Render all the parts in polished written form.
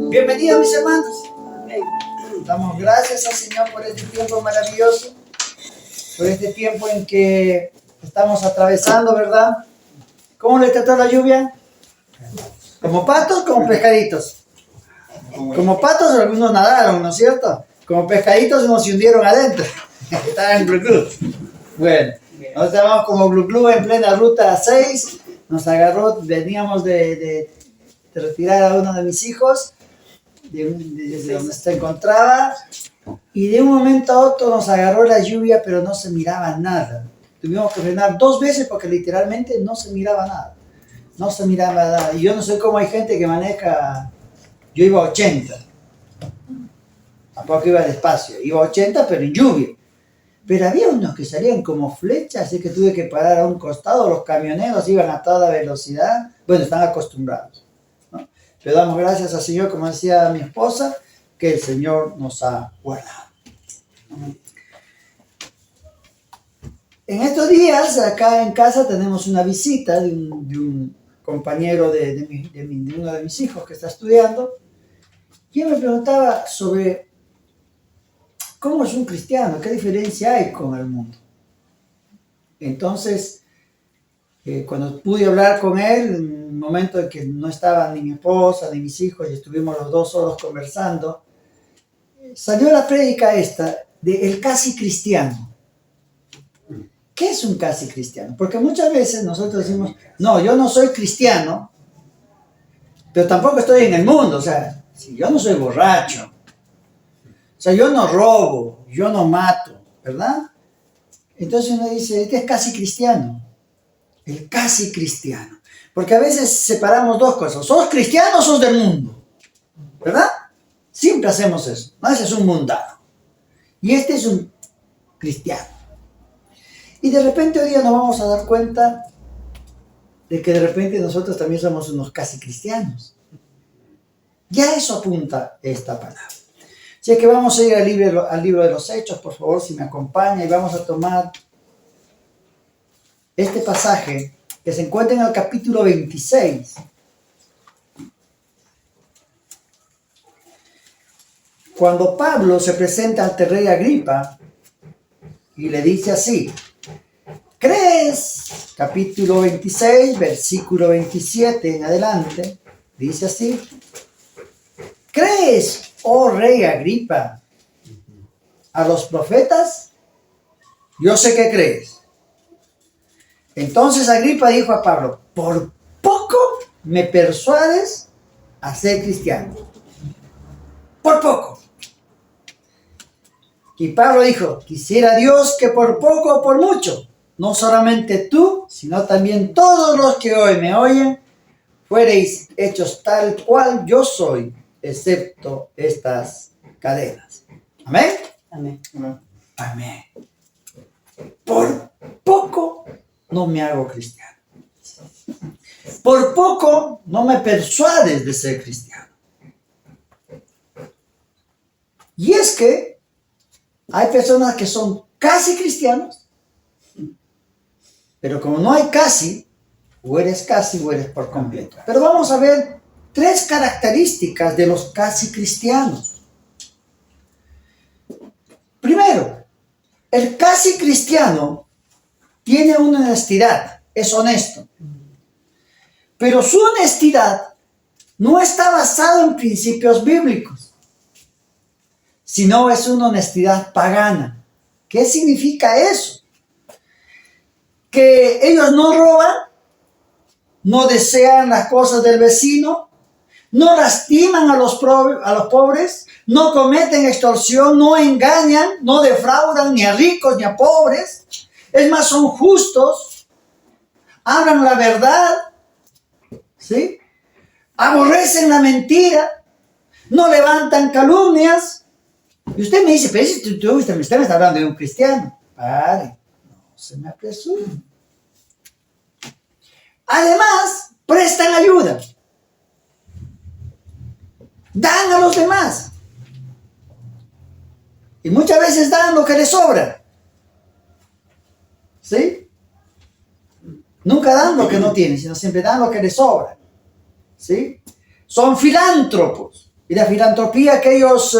Bienvenidos mis hermanos. Damos gracias al Señor por este tiempo maravilloso, por este tiempo en que estamos atravesando, ¿verdad? ¿Cómo le trató la lluvia? ¿Como patos, como pescaditos? Como patos algunos nadaron, ¿no es cierto? Como pescaditos unos se hundieron adentro. Estaban en glu-glu. Bueno, nos estábamos como glu-glu en plena ruta 6. Nos agarró, veníamos de retirar a uno de mis hijos desde donde se encontraba, y de un momento a otro nos agarró la lluvia, pero no se miraba nada. Tuvimos que frenar 2 veces porque literalmente no se miraba nada. No se miraba nada. Y yo no sé cómo hay gente que maneja. Yo iba a 80. Tampoco iba despacio. Iba a 80, pero en lluvia. Pero había unos que salían como flechas, así que tuve que parar a un costado. Los camioneros iban a toda velocidad. Bueno, están acostumbrados, ¿no? Pero damos gracias al Señor, como decía mi esposa, que el Señor nos ha guardado. En estos días, acá en casa, tenemos una visita de un compañero de uno de mis hijos que está estudiando. Y él me preguntaba sobre cómo es un cristiano, qué diferencia hay con el mundo. Entonces, cuando pude hablar con él, en un momento en que no estaba ni mi esposa ni mis hijos y estuvimos los dos solos conversando, salió la prédica esta de el casi cristiano. ¿Qué es un casi cristiano? Porque muchas veces nosotros decimos, no, yo no soy cristiano, pero tampoco estoy en el mundo. O sea, si yo no soy borracho, o sea, yo no robo, yo no mato, ¿verdad? Entonces uno dice, este es casi cristiano. El casi cristiano. Porque a veces separamos dos cosas. ¿Sos cristiano o sos del mundo? ¿Verdad? Siempre hacemos eso. ¿No? Ese es un mundano. Y este es un cristiano. Y de repente hoy día nos vamos a dar cuenta de que de repente nosotros también somos unos casi cristianos. Ya eso apunta esta palabra. Así que vamos a ir al libro de los Hechos, por favor, si me acompaña, y vamos a tomar este pasaje que se encuentra en el capítulo 26. Cuando Pablo se presenta ante el rey Agripa y le dice así: ¿crees? Capítulo 26, versículo 27 en adelante, dice así: ¿crees, oh rey Agripa, a los profetas? Yo sé que crees. Entonces Agripa dijo a Pablo: por poco me persuades a ser cristiano. Por poco. Y Pablo dijo: quisiera Dios que por poco o por mucho, no solamente tú, sino también todos los que hoy me oyen, fuereis hechos tal cual yo soy, excepto estas cadenas. ¿Amén? Amén. Amén. Por poco no me hago cristiano. Por poco no me persuades de ser cristiano. Y es que hay personas que son casi cristianos, pero como no hay casi o eres por completo. Pero vamos a ver 3 características de los casi cristianos. Primero, el casi cristiano tiene una honestidad, es honesto. Pero su honestidad no está basada en principios bíblicos, sino es una honestidad pagana. ¿Qué significa eso? Que ellos no roban, no desean las cosas del vecino, no lastiman a los pobres, no cometen extorsión, no engañan, no defraudan ni a ricos ni a pobres. Es más, son justos, hablan la verdad, ¿sí? Aborrecen la mentira, no levantan calumnias. Y usted me dice, pero usted me está hablando de un cristiano. Pare, no se me apresure. Además, prestan ayuda. Dan a los demás. Y muchas veces dan lo que les sobra. ¿Sí? Nunca dan lo que no tienen, sino siempre dan lo que les sobra. ¿Sí? Son filántropos. Y la filantropía que ellos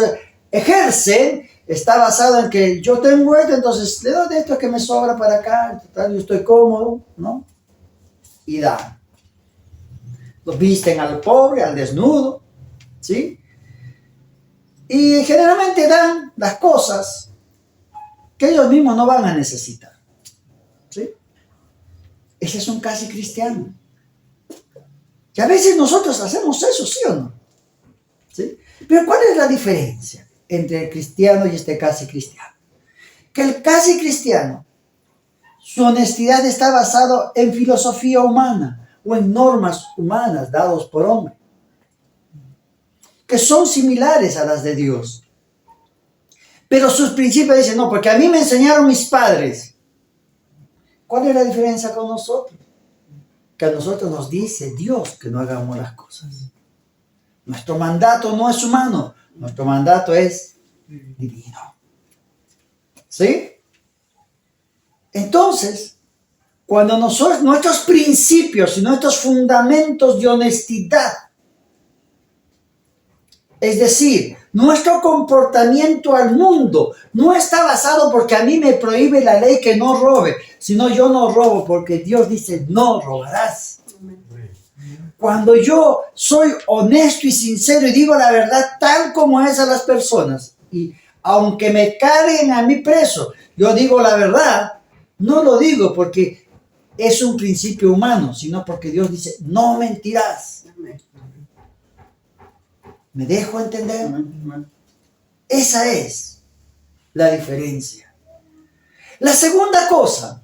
ejercen está basada en que yo tengo esto, entonces le doy de esto que me sobra para acá, total, yo estoy cómodo, ¿no? Y dan. Los visten al pobre, al desnudo, ¿sí? Y generalmente dan las cosas que ellos mismos no van a necesitar, ¿sí? Ese es un casi cristiano. Y a veces nosotros hacemos eso, ¿sí o no? ¿Sí? Pero ¿cuál es la diferencia entre el cristiano y este casi cristiano? Que el casi cristiano, su honestidad está basado en filosofía humana o en normas humanas dadas por hombre, que son similares a las de Dios. Pero sus principios dicen, no, porque a mí me enseñaron mis padres. ¿Cuál es la diferencia con nosotros? Que a nosotros nos dice Dios que no hagamos las cosas. Nuestro mandato no es humano, nuestro mandato es divino. ¿Sí? Entonces, cuando nosotros, nuestros principios y nuestros fundamentos de honestidad, es decir, nuestro comportamiento al mundo no está basado porque a mí me prohíbe la ley que no robe, sino yo no robo porque Dios dice no robarás. Cuando yo soy honesto y sincero y digo la verdad tal como es a las personas, y aunque me carguen a mí preso, yo digo la verdad, no lo digo porque es un principio humano, sino porque Dios dice no mentirás. ¿Me dejo entender? Esa es la diferencia. La segunda cosa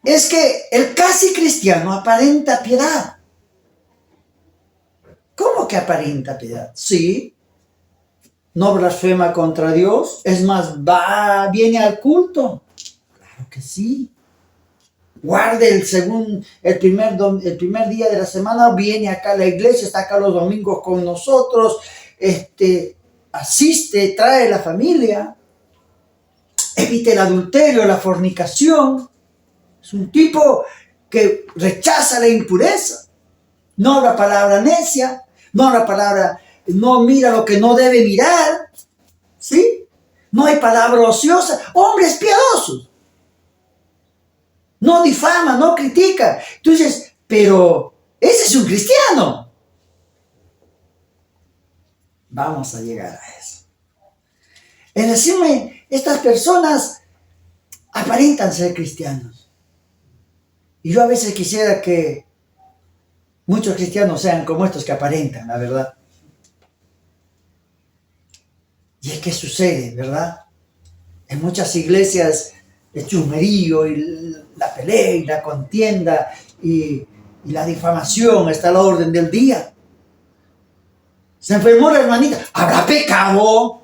es que el casi cristiano aparenta piedad. ¿Cómo que aparenta piedad? Sí, no blasfema contra Dios, es más, viene al culto. Claro que sí. Guarde el primer día de la semana, viene acá a la iglesia, está acá los domingos con nosotros, asiste, trae la familia, evite el adulterio, la fornicación. Es un tipo que rechaza la impureza, no habla palabra necia, no habla palabra, no mira lo que no debe mirar, ¿sí? No hay palabra ociosa, hombres piadosos. No difama, no critica. Entonces, pero ese es un cristiano. Vamos a llegar a eso. En decirme, estas personas aparentan ser cristianos. Y yo a veces quisiera que muchos cristianos sean como estos que aparentan, la verdad. Y es que sucede, ¿verdad? En muchas iglesias el chusmerío y la pelea y la contienda y la difamación está a la orden del día. Se enfermó la hermanita, ¿habrá pecado?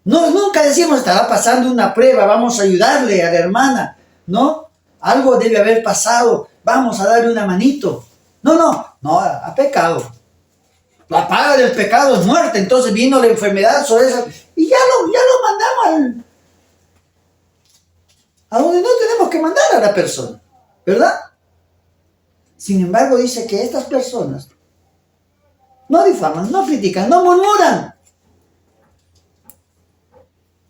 No, nunca decimos, estará pasando una prueba, vamos a ayudarle a la hermana, ¿no? Algo debe haber pasado, vamos a darle una manito. No, ha pecado. La paga del pecado es muerte, entonces vino la enfermedad sobre esa y ya lo mandamos a donde no tenemos que mandar a la persona, ¿verdad? Sin embargo, dice que estas personas no difaman, no critican, no murmuran.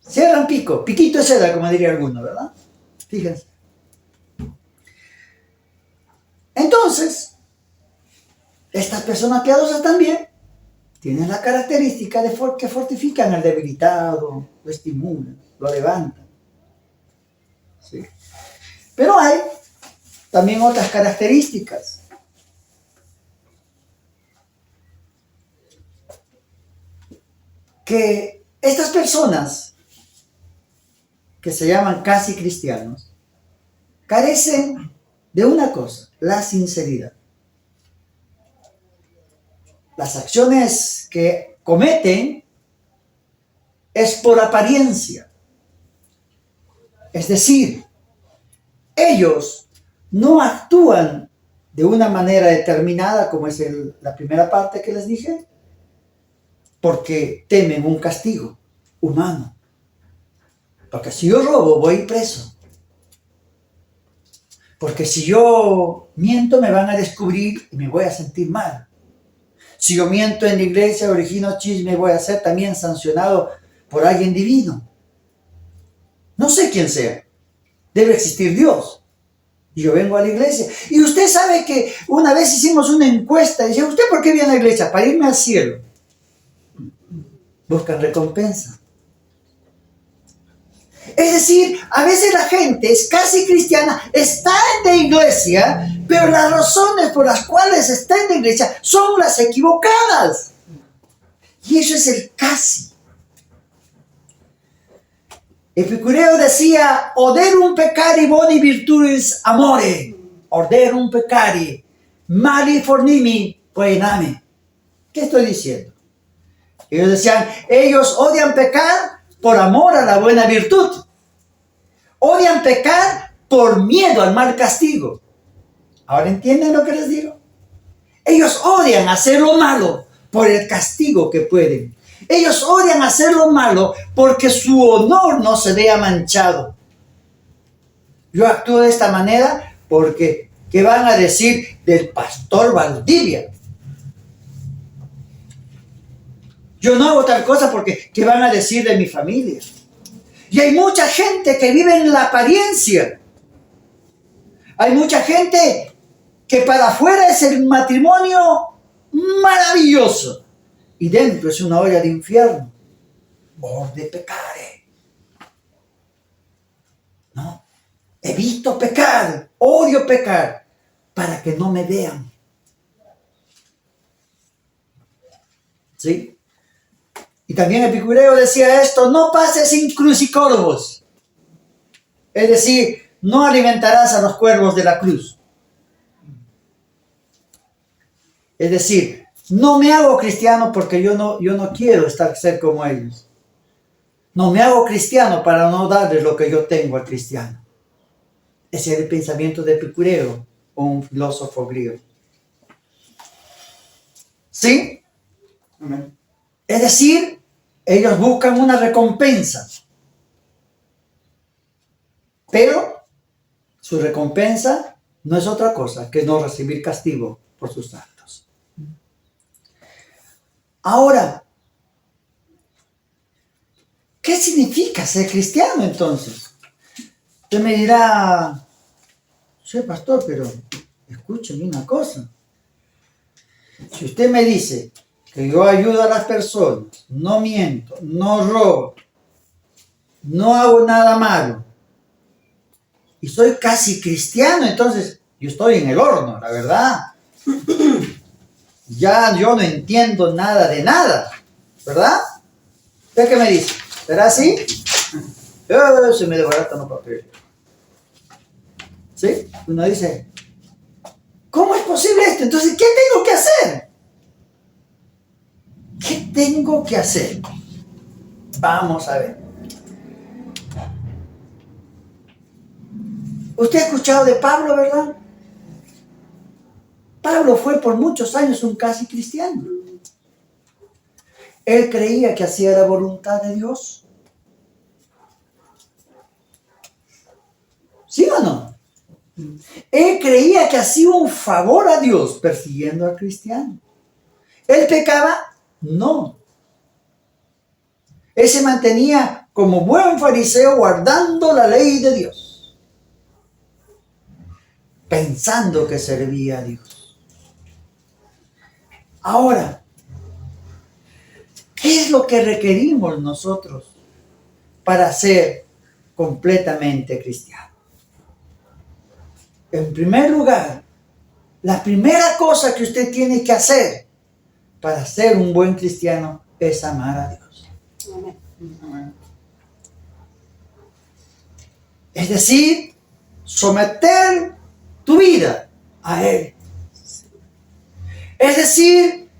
Cierran pico, piquito de seda, como diría alguno, ¿verdad? Fíjense. Entonces, estas personas piadosas también tienen la característica de que fortifican al debilitado, lo estimulan, lo levantan. ¿Sí? Pero hay también otras características. Que estas personas que se llaman casi cristianos carecen de una cosa, la sinceridad. Las acciones que cometen es por apariencia. Es decir, ellos no actúan de una manera determinada, como es la primera parte que les dije, porque temen un castigo humano. Porque si yo robo, voy preso. Porque si yo miento, me van a descubrir y me voy a sentir mal. Si yo miento en la iglesia, origino chisme, voy a ser también sancionado por alguien divino. No sé quién sea. Debe existir Dios. Y yo vengo a la iglesia. Y usted sabe que una vez hicimos una encuesta. Y dice, ¿usted por qué viene a la iglesia? Para irme al cielo. Buscan recompensa. Es decir, a veces la gente es casi cristiana, está en la iglesia, pero las razones por las cuales está en la iglesia son las equivocadas. Y eso es el casi. Epicureo decía, oderum peccari boni virtutis amore, oderum peccari mali fornimi poename. ¿Qué estoy diciendo? Ellos decían, ellos odian pecar por amor a la buena virtud. Odian pecar por miedo al mal castigo. ¿Ahora entienden lo que les digo? Ellos odian hacer lo malo por el castigo que pueden. Ellos odian hacer lo malo porque su honor no se vea manchado. Yo actúo de esta manera porque, ¿qué van a decir del pastor Valdivia? Yo no hago tal cosa porque, ¿qué van a decir de mi familia? Y hay mucha gente que vive en la apariencia. Hay mucha gente que para afuera es el matrimonio maravilloso. Y dentro es una olla de infierno. Orde pecare. No. Evito pecar. Odio pecar. Para que no me vean. ¿Sí? Y también Epicureo decía esto, no pases sin cruz y corvos. Es decir, no alimentarás a los cuervos de la cruz. Es decir, no me hago cristiano porque yo no quiero ser como ellos. No me hago cristiano para no darles lo que yo tengo al cristiano. Ese es el pensamiento de Epicureo, un filósofo griego. ¿Sí? Amén. Es decir, ellos buscan una recompensa. Pero su recompensa no es otra cosa que no recibir castigo por sus actos. Ahora, ¿qué significa ser cristiano entonces? Usted me dirá, sí, pastor, pero escúcheme una cosa. Si usted me dice que yo ayudo a las personas, no miento, no robo, no hago nada malo, y soy casi cristiano, entonces yo estoy en el horno, la verdad. Ya yo no entiendo nada de nada, ¿verdad? ¿Usted qué me dice? ¿Será así? Se me desbaratan los papeles. ¿Sí? Uno dice, ¿cómo es posible esto? Entonces, ¿qué tengo que hacer? ¿Qué tengo que hacer? Vamos a ver. Usted ha escuchado de Pablo, ¿verdad? Pablo fue por muchos años un casi cristiano. Él creía que hacía la voluntad de Dios. ¿Sí o no? Él creía que hacía un favor a Dios persiguiendo al cristiano. ¿Él pecaba? No. Él se mantenía como buen fariseo guardando la ley de Dios, pensando que servía a Dios. Ahora, ¿qué es lo que requerimos nosotros para ser completamente cristianos? En primer lugar, la primera cosa que usted tiene que hacer para ser un buen cristiano es amar a Dios. Amén. Es decir, someter tu vida a Él. Es decir,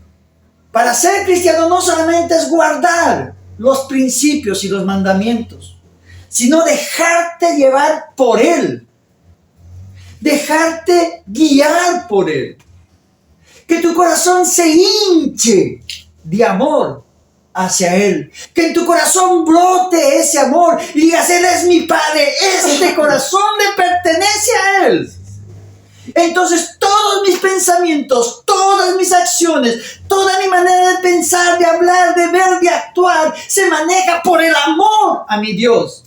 para ser cristiano no solamente es guardar los principios y los mandamientos, sino dejarte llevar por Él. Dejarte guiar por Él. Que tu corazón se hinche de amor hacia Él. Que en tu corazón brote ese amor y digas, Él es mi Padre, este corazón le pertenece a Él. entonces todos mis pensamientos, todas mis acciones, toda mi manera de pensar, de hablar, de ver, de actuar, se maneja por el amor a mi Dios.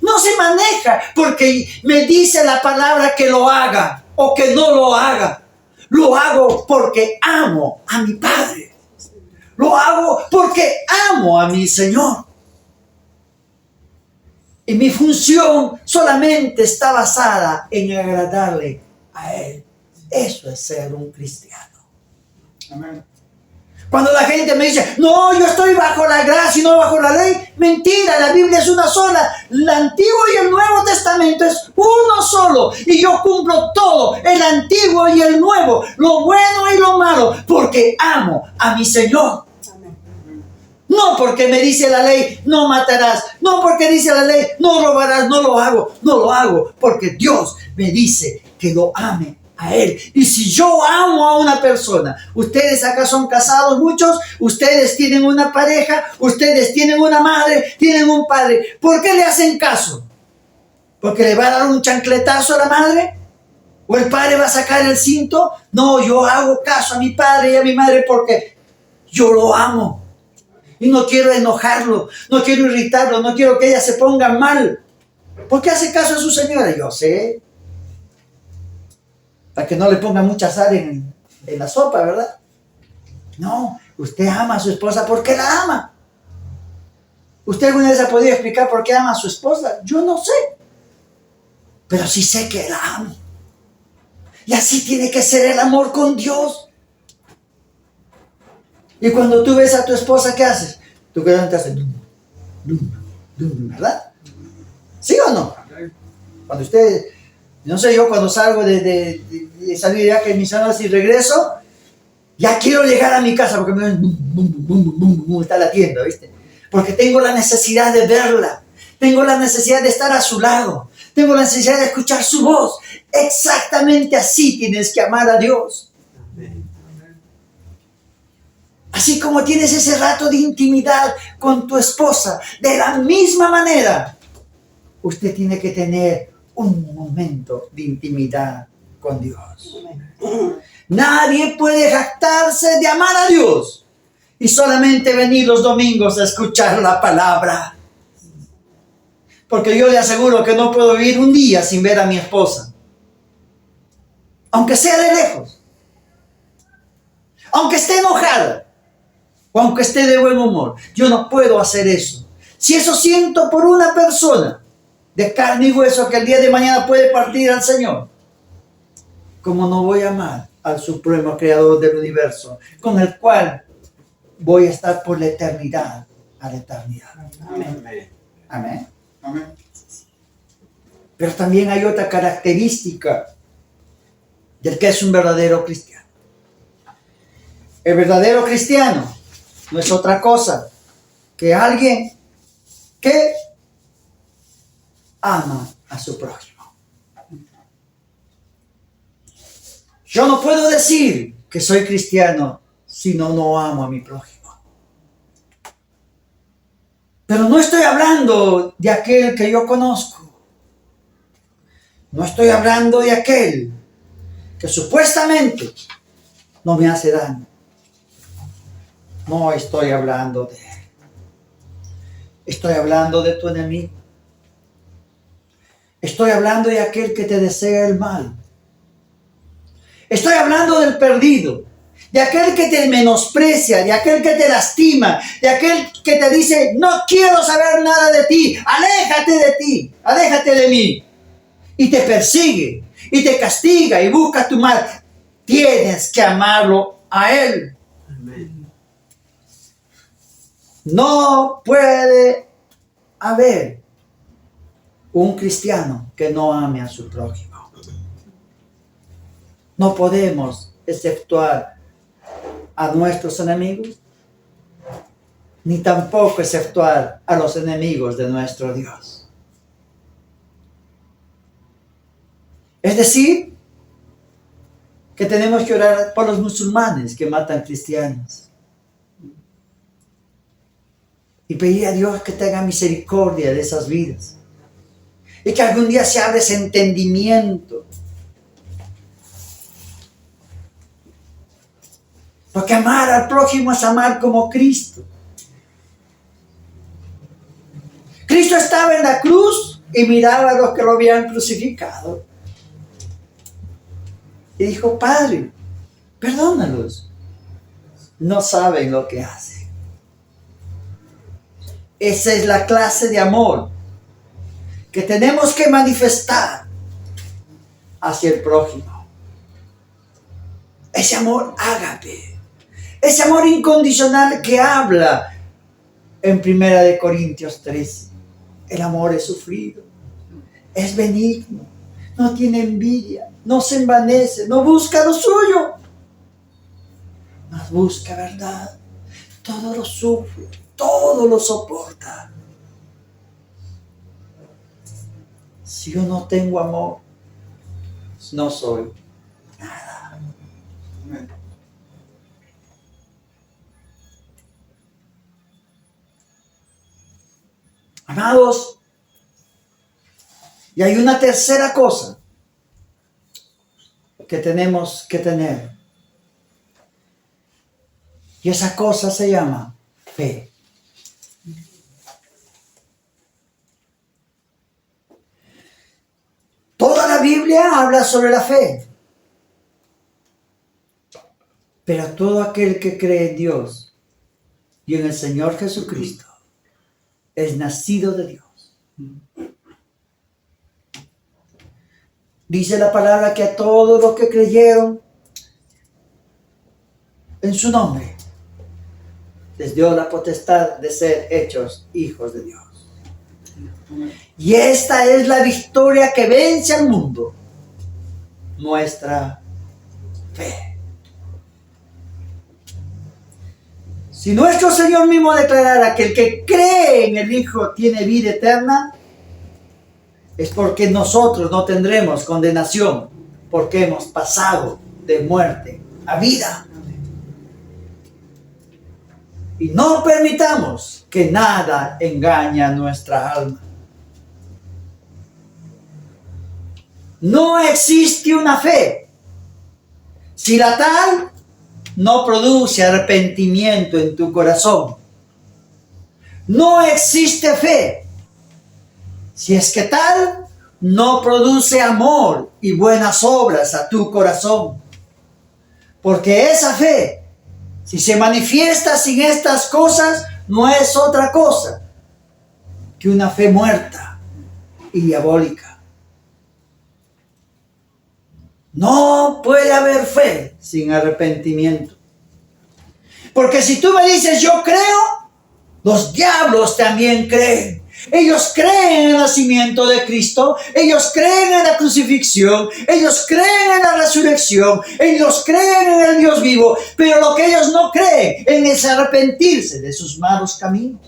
No se maneja porque me dice la palabra que lo haga o que no lo haga. Lo hago porque amo a mi Padre. Lo hago porque amo a mi Señor. Y mi función solamente está basada en agradarle a Él. Eso es ser un cristiano. Amén. Cuando la gente me dice, no, yo estoy bajo la gracia y no bajo la ley. Mentira, la Biblia es una sola. El Antiguo y el Nuevo Testamento es uno solo. Y yo cumplo todo, el Antiguo y el Nuevo, lo bueno y lo malo, porque amo a mi Señor. No porque me dice la ley, no matarás. No porque dice la ley, no robarás. No lo hago. No lo hago porque Dios me dice que lo ame a Él. Y si yo amo a una persona, ustedes acá son casados muchos, ustedes tienen una pareja, ustedes tienen una madre, tienen un padre. ¿Por qué le hacen caso? ¿Porque le va a dar un chancletazo a la madre? ¿O el padre va a sacar el cinto? No, yo hago caso a mi padre y a mi madre porque yo lo amo. Y no quiero enojarlo, no quiero irritarlo, no quiero que ella se ponga mal. ¿Por qué hace caso a su señora? Yo sé. Para que no le ponga mucha sal en la sopa, ¿verdad? No, usted ama a su esposa porque la ama. ¿Usted alguna vez ha podido explicar por qué ama a su esposa? Yo no sé. Pero sí sé que la amo. Y así tiene que ser el amor con Dios. Y cuando tú ves a tu esposa, ¿qué haces? Tu corazón te hace ¿verdad? ¿Sí o no? Cuando usted, no sé, yo cuando salgo de salir de viaje en mis años y regreso, ya quiero llegar a mi casa porque me está latiendo, ¿viste? Porque tengo la necesidad de verla, tengo la necesidad de estar a su lado, tengo la necesidad de escuchar su voz. Exactamente así tienes que amar a Dios. Así como tienes ese rato de intimidad con tu esposa, de la misma manera, usted tiene que tener un momento de intimidad con Dios. Nadie puede jactarse de amar a Dios y solamente venir los domingos a escuchar la palabra. Porque yo le aseguro que no puedo vivir un día sin ver a mi esposa. Aunque sea de lejos. Aunque esté enojada. O aunque esté de buen humor, yo no puedo hacer eso. Si eso siento por una persona de carne y hueso que el día de mañana puede partir al Señor, ¿cómo no voy a amar al supremo creador del universo, con el cual voy a estar por la eternidad a la eternidad? Amén. Amén. Amén. Pero también hay otra característica del que es un verdadero cristiano. El verdadero cristiano no es otra cosa que alguien que ama a su prójimo. Yo no puedo decir que soy cristiano si no amo a mi prójimo. Pero no estoy hablando de aquel que yo conozco. No estoy hablando de aquel que supuestamente no me hace daño. No estoy hablando de él. Estoy hablando de tu enemigo. Estoy hablando de aquel que te desea el mal. Estoy hablando del perdido, de aquel que te menosprecia, de aquel que te lastima, de aquel que te dice, no quiero saber nada de ti, aléjate de mí. Y te persigue, y te castiga, y busca tu mal. Tienes que amarlo a él. Amén. No puede haber un cristiano que no ame a su prójimo. No podemos exceptuar a nuestros enemigos, ni tampoco exceptuar a los enemigos de nuestro Dios. Es decir, que tenemos que orar por los musulmanes que matan cristianos. Y pedir a Dios que tenga misericordia de esas vidas. Y que algún día se abra ese entendimiento. Porque amar al prójimo es amar como Cristo. Cristo estaba en la cruz y miraba a los que lo habían crucificado. Y dijo, Padre, perdónalos. No saben lo que hacen. Esa es la clase de amor que tenemos que manifestar hacia el prójimo. Ese amor ágape. Ese amor incondicional que habla en 1 Corintios 13. El amor es sufrido, es benigno, no tiene envidia, no se envanece, no busca lo suyo, mas busca verdad. Todo lo sufre, todo lo soporta. Si yo no tengo amor, no soy nada. Amados, y hay una tercera cosa que tenemos que tener. Y esa cosa se llama fe. Toda la Biblia habla sobre la fe. Pero todo aquel que cree en Dios y en el Señor Jesucristo es nacido de Dios. Dice la palabra que a todos los que creyeron en su nombre les dio la potestad de ser hechos hijos de Dios. Y esta es la victoria que vence al mundo, nuestra fe. Si nuestro Señor mismo declarara que el que cree en el Hijo tiene vida eterna, es porque nosotros no tendremos condenación, porque hemos pasado de muerte a vida. Y no permitamos que nada engañe a nuestra alma. No existe una fe si la tal no produce arrepentimiento en tu corazón. No existe fe si es que tal no produce amor y buenas obras a tu corazón. Porque esa fe, si se manifiesta sin estas cosas, no es otra cosa que una fe muerta y diabólica. No puede haber fe sin arrepentimiento. Porque si tú me dices yo creo, los diablos también creen. Ellos creen en el nacimiento de Cristo, ellos creen en la crucifixión, ellos creen en la resurrección, ellos creen en el Dios vivo, pero lo que ellos no creen en es arrepentirse de sus malos caminos.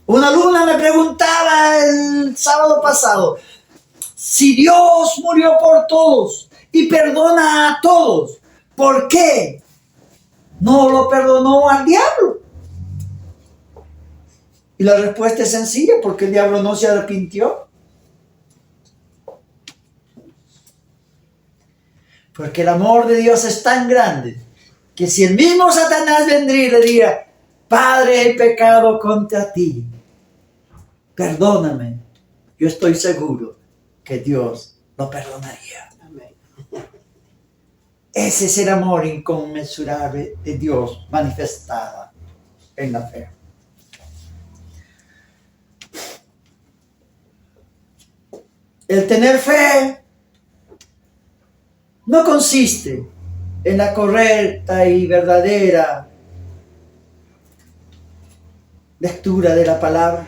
Una alumna me preguntaba el sábado pasado, si Dios murió por todos y perdona a todos, ¿por qué no lo perdonó al diablo? Y la respuesta es sencilla, porque el diablo no se arrepintió. Porque el amor de Dios es tan grande que si el mismo Satanás vendría y le diría, Padre, he pecado contra ti, perdóname, yo estoy seguro que Dios lo perdonaría. Amén. Ese es el amor inconmensurable de Dios manifestada en la fe. El tener fe no consiste en la correcta y verdadera lectura de la palabra.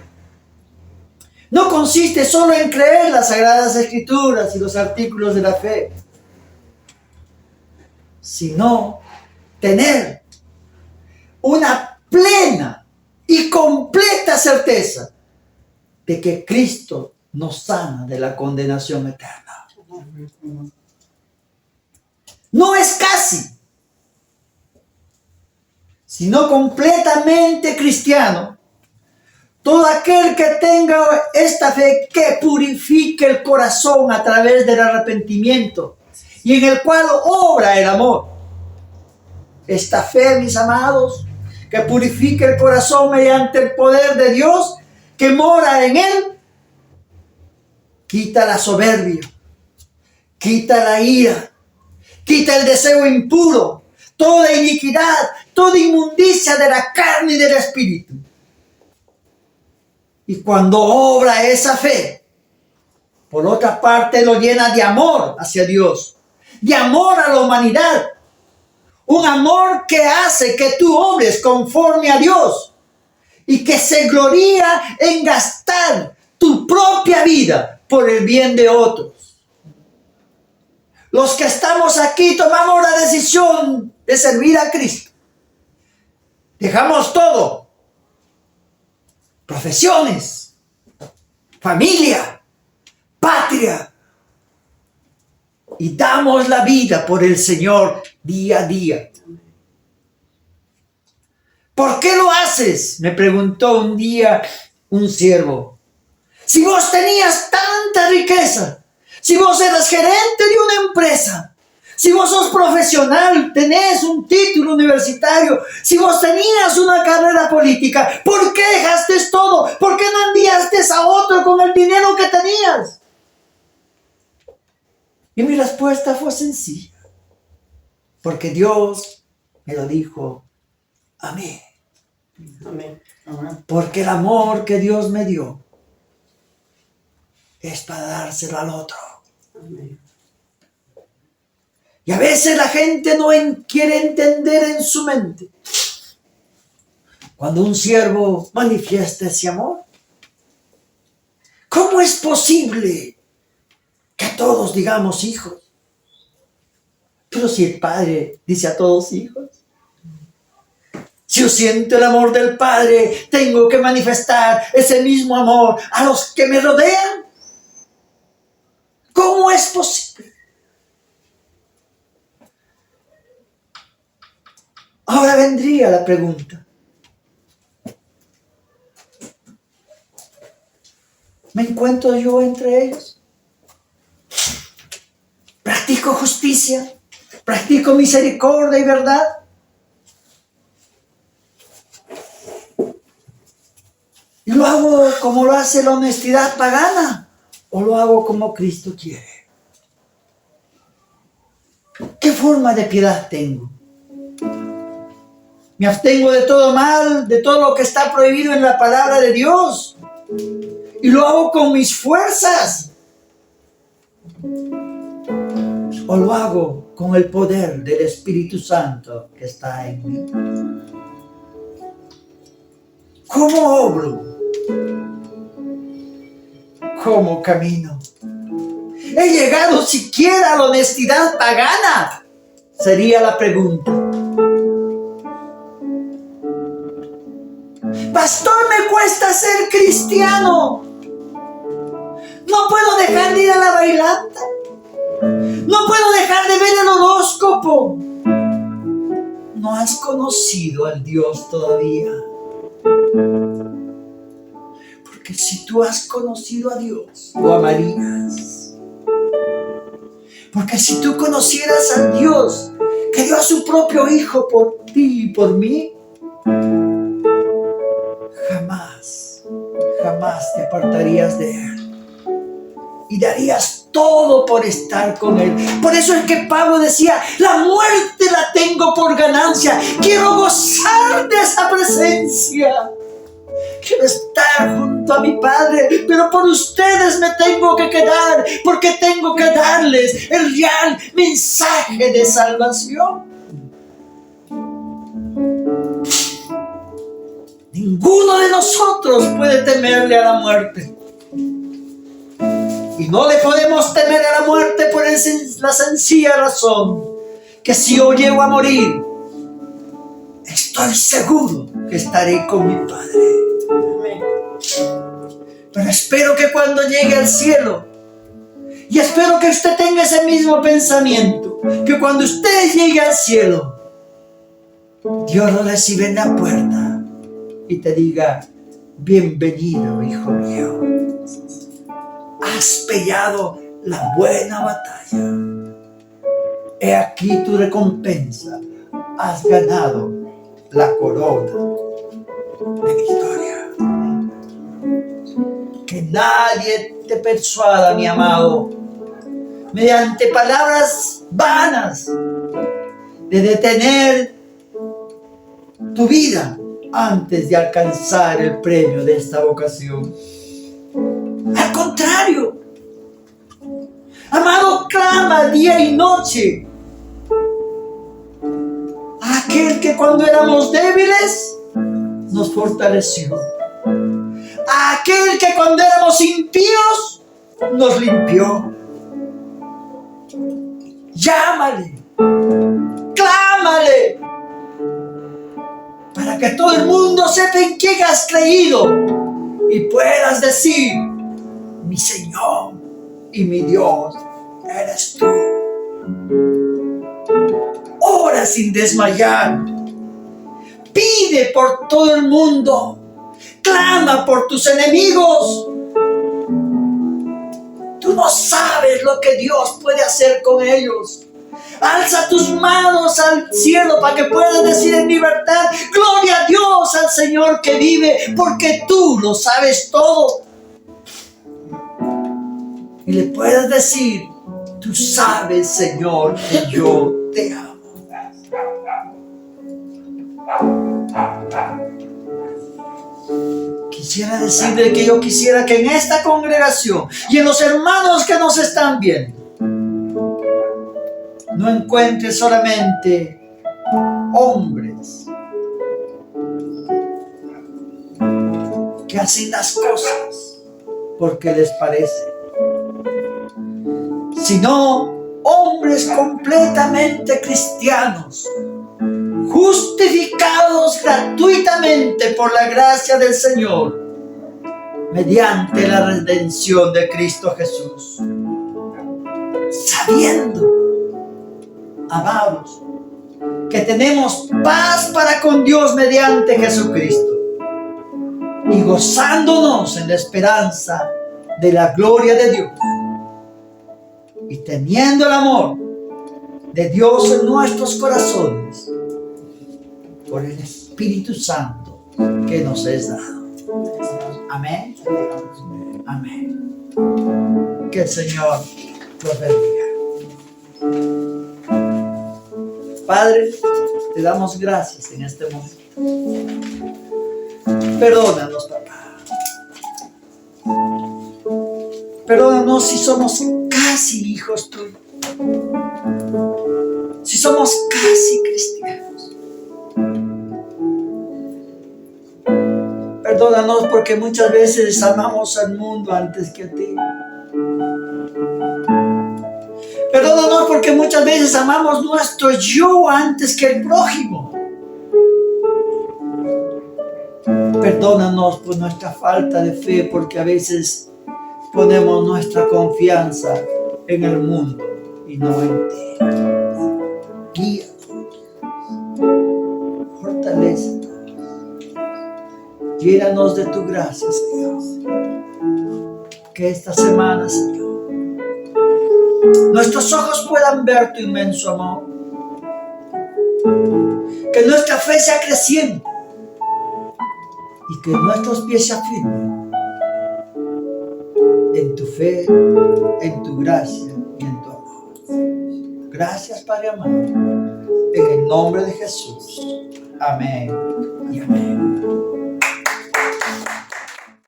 No consiste solo en creer las Sagradas Escrituras y los artículos de la fe, sino tener una plena y completa certeza de que Cristo nos sana de la condenación eterna. No es casi, sino completamente cristiano. Todo aquel que tenga esta fe que purifique el corazón a través del arrepentimiento y en el cual obra el amor. Esta fe, mis amados, que purifica el corazón mediante el poder de Dios que mora en él, quita la soberbia, quita la ira, quita el deseo impuro, toda iniquidad, toda inmundicia de la carne y del espíritu. Y cuando obra esa fe, por otra parte lo llena de amor hacia Dios, de amor a la humanidad, un amor que hace que tú obres conforme a Dios y que se gloría en gastar tu propia vida por el bien de otros. Los que estamos aquí tomamos la decisión de servir a Cristo. Dejamos todo. Profesiones, familia, patria. Y damos la vida por el Señor día a día. ¿Por qué lo haces?, me preguntó un día un siervo. Si vos tenías tanta riqueza, si vos eras gerente de una empresa, si vos sos profesional, tenés un título universitario, si vos tenías una carrera política, ¿por qué dejaste todo? ¿Por qué no enviaste a otro con el dinero que tenías? Y mi respuesta fue sencilla. Porque Dios me lo dijo a mí. Amén. Porque el amor que Dios me dio es para dárselo al otro. Amén. Y a veces la gente no quiere entender en su mente. Cuando un siervo manifiesta ese amor, ¿cómo es posible que a todos digamos hijos? Pero si el Padre dice a todos hijos. Si yo siento el amor del Padre, tengo que manifestar ese mismo amor a los que me rodean. ¿Cómo es posible? Ahora vendría la pregunta. ¿Me encuentro yo entre ellos? ¿Practico justicia? ¿Practico misericordia y verdad? ¿Y lo hago como lo hace la honestidad pagana? ¿O lo hago como Cristo quiere? ¿Qué forma de piedad tengo? ¿Me abstengo de todo mal, de todo lo que está prohibido en la palabra de Dios? ¿Y lo hago con mis fuerzas? ¿O lo hago con el poder del Espíritu Santo que está en mí? ¿Cómo obro? ¿Cómo camino? ¿He llegado siquiera a la honestidad pagana? Sería la pregunta. Pastor, me cuesta ser cristiano. No puedo dejar de ir a la bailanta. No puedo dejar de ver el horóscopo. No has conocido al Dios todavía. Porque si tú has conocido a Dios, lo amarías. Porque si tú conocieras al Dios que dio a su propio Hijo por ti y por mí, jamás te apartarías de Él. Y darías todo por estar con Él. Por eso es que Pablo decía, la muerte la tengo por ganancia. Quiero gozar de esa presencia. Quiero estar junto a mi Padre, pero por ustedes me tengo que quedar, porque tengo que darles el real mensaje de salvación. Ninguno de nosotros puede temerle a la muerte. Y no le podemos temer a la muerte por la sencilla razón que si yo llego a morir, estoy seguro que estaré con mi Padre. Pero espero que cuando llegue al cielo, y espero que usted tenga ese mismo pensamiento, que cuando usted llegue al cielo, Dios lo recibe en la puerta y te diga, bienvenido, hijo mío. Has peleado la buena batalla. he aquí tu recompensa, has ganado la corona de victoria. Que nadie te persuada, mi amado, mediante palabras vanas, de detener tu vida antes de alcanzar el premio de esta vocación. Al contrario, amado, clama día y noche a aquel que cuando éramos débiles nos fortaleció, a aquel que cuando éramos impíos nos limpió. Llámale, clámale, para que todo el mundo sepa en quién has creído y puedas decir: mi Señor y mi Dios eres tú. Ora sin desmayar, pide por todo el mundo, clama por tus enemigos. Tú no sabes lo que Dios puede hacer con ellos. Alza tus manos al cielo para que puedas decir en libertad: gloria a Dios, al Señor que vive, porque tú lo sabes todo. Y le puedas decir: tú sabes, Señor, que yo te amo. Quisiera decirle que yo quisiera que en esta congregación y en los hermanos que nos están viendo, no encuentre solamente hombres que hacen las cosas porque les parece, sino hombres completamente cristianos, justificados gratuitamente por la gracia del Señor, mediante la redención de Cristo Jesús, sabiendo, amados, que tenemos paz para con Dios mediante Jesucristo, y gozándonos en la esperanza de la gloria de Dios, y teniendo el amor de Dios en nuestros corazones por el Espíritu Santo que nos es dado. Amén. Amén. Que el Señor los bendiga. Padre, te damos gracias en este momento. Perdónanos, papá. Perdónanos si somos casi hijos tuyos, si somos casi cristianos. Perdónanos porque muchas veces amamos al mundo antes que a ti. Perdónanos porque muchas veces amamos nuestro yo antes que el prójimo. Perdónanos por nuestra falta de fe, porque a veces ponemos nuestra confianza en el mundo y no en ti. Guíanos, fortalécenos, llénanos de tu gracia, Señor. Que esta semana, Señor, nuestros ojos puedan ver tu inmenso amor, que nuestra fe sea creciente y que nuestros pies se afirmen en tu fe, en tu gracia y en tu amor. Gracias, Padre amado, en el nombre de Jesús. Amén y amén.